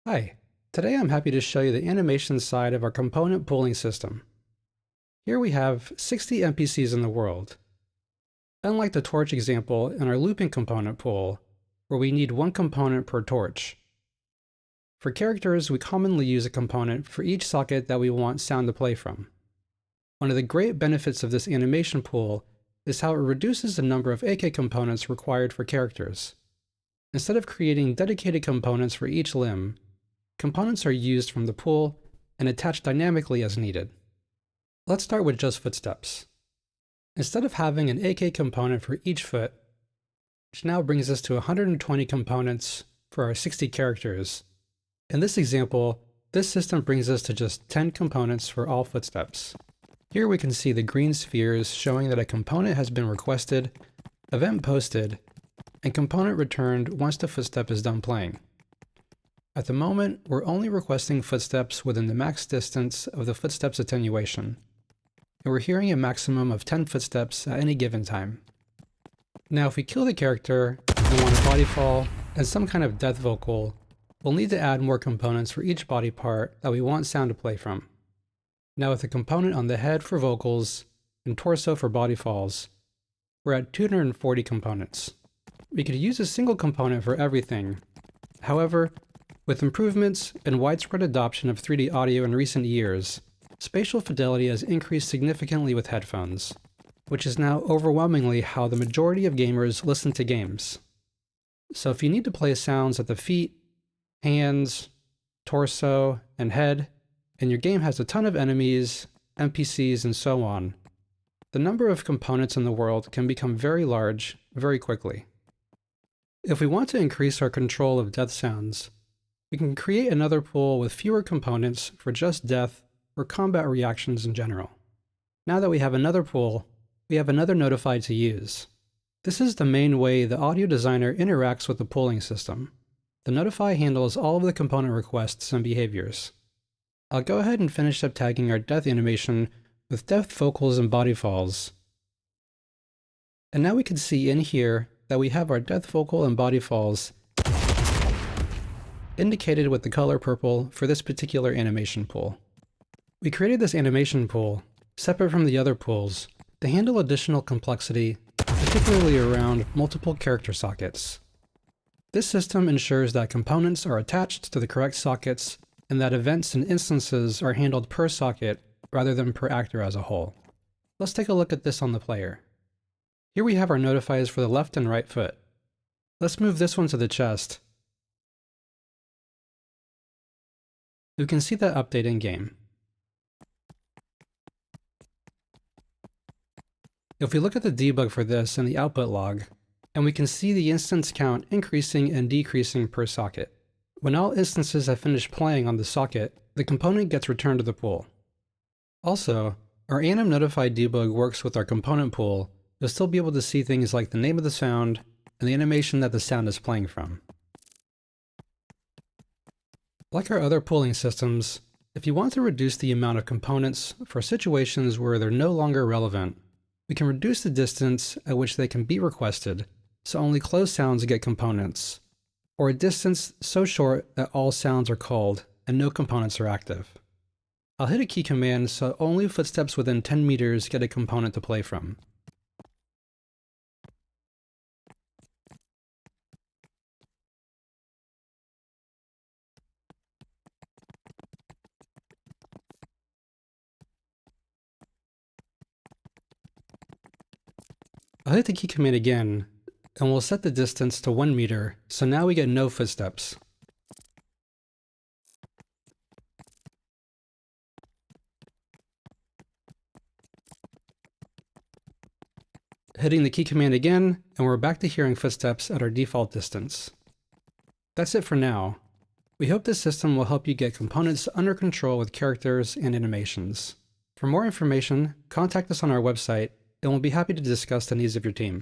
Hi, today I'm happy to show you the animation side of our component pooling system. Here we have 60 NPCs in the world. Unlike the torch example in our looping component pool, where we need one component per torch. For characters, we commonly use a component for each socket that we want sound to play from. One of the great benefits of this animation pool is how it reduces the number of AkComponents required for characters. Instead of creating dedicated components for each limb, components are used from the pool and attached dynamically as needed. Let's start with just footsteps. Instead of having an AkComponent for each foot, which now brings us to 120 components for our 60 characters, in this example, this system brings us to just 10 components for all footsteps. Here we can see the green spheres showing that a component has been requested, event posted, and component returned once the footstep is done playing. At the moment, we're only requesting footsteps within the max distance of the footsteps attenuation, and we're hearing a maximum of 10 footsteps at any given time. Now, if we kill the character and want a body fall and some kind of death vocal, we'll need to add more components for each body part that we want sound to play from. Now, with a component on the head for vocals and torso for body falls, we're at 240 components. We could use a single component for everything. However, with improvements and widespread adoption of 3D audio in recent years, spatial fidelity has increased significantly with headphones, which is now overwhelmingly how the majority of gamers listen to games. So if you need to play sounds at the feet, hands, torso, and head, and your game has a ton of enemies, NPCs, and so on, the number of components in the world can become very large very quickly. If we want to increase our control of death sounds, we can create another pool with fewer components for just death or combat reactions in general. Now that we have another pool, we have another notify to use. This is the main way the audio designer interacts with the pooling system. The notify handles all of the component requests and behaviors. I'll go ahead and finish up tagging our death animation with death vocals and body falls. And now we can see in here that we have our death vocal and body falls indicated with the color purple for this particular animation pool. We created this animation pool, separate from the other pools, to handle additional complexity, particularly around multiple character sockets. This system ensures that components are attached to the correct sockets and that events and instances are handled per socket rather than per actor as a whole. Let's take a look at this on the player. Here we have our notifiers for the left and right foot. Let's move this one to the chest. We can see that update in game. If we look at the debug for this in the output log, and we can see the instance count increasing and decreasing per socket. When all instances have finished playing on the socket, the component gets returned to the pool. Also, our anim notify debug works with our component pool. You'll still be able to see things like the name of the sound and the animation that the sound is playing from. Like our other pooling systems, if you want to reduce the amount of components for situations where they're no longer relevant, we can reduce the distance at which they can be requested, so only closed sounds get components, or a distance so short that all sounds are called and no components are active. I'll hit a key command so only footsteps within 10 meters get a component to play from. I'll hit the key command again, and we'll set the distance to 1 meter, so now we get no footsteps. Hitting the key command again, and we're back to hearing footsteps at our default distance. That's it for now. We hope this system will help you get components under control with characters and animations. For more information, contact us on our website, and we'll be happy to discuss the needs of your team.